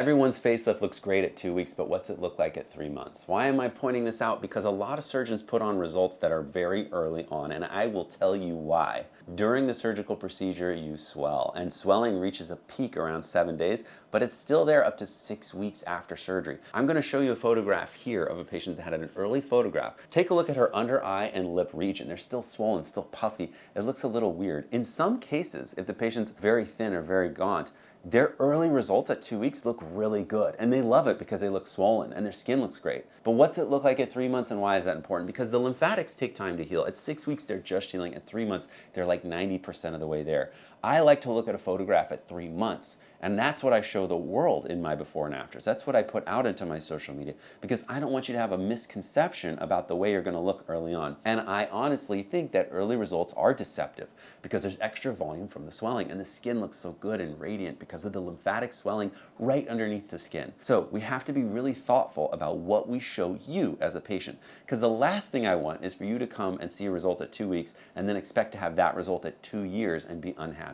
Everyone's facelift looks great at 2 weeks, but what's it look like at 3 months? Why am I pointing this out? Because a lot of surgeons put on results that are very early on, and I will tell you why. During the surgical procedure, you swell, and swelling reaches a peak around 7 days, but it's still there up to 6 weeks after surgery. I'm going to show you a photograph here of a patient that had an early photograph. Take a look at her under eye and lip region. They're still swollen, still puffy. It looks a little weird. In some cases, if the patient's very thin or very gaunt, their early results at 2 weeks look really good, and they love it because they look swollen and their skin looks great. But what's it look like at 3 months, and why is that important? Because the lymphatics take time to heal. At 6 weeks, they're just healing. At 3 months, they're like 90% of the way there. I like to look at a photograph at 3 months, and that's what I show the world in my before and afters. That's what I put out into my social media, because I don't want you to have a misconception about the way you're going to look early on. And I honestly think that early results are deceptive because there's extra volume from the swelling, and the skin looks so good and radiant because of the lymphatic swelling right underneath the skin. So we have to be really thoughtful about what we show you as a patient, because the last thing I want is for you to come and see a result at 2 weeks and then expect to have that result at 2 years and be unhappy.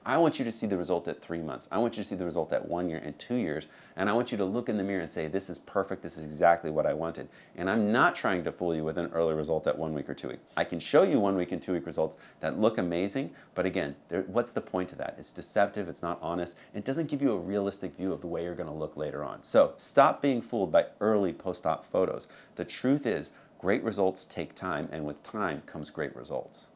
I want you to see the result at 3 months. I want you to see the result at 1 year and 2 years, and I want you to look in the mirror and say, this is perfect, this is exactly what I wanted. And I'm not trying to fool you with an early result at 1 week or 2 weeks. I can show you 1 week and 2 week results that look amazing, but again, what's the point of that? It's deceptive, it's not honest, it doesn't give you a realistic view of the way you're going to look later on. So stop being fooled by early post-op photos. The truth is, great results take time, and with time comes great results.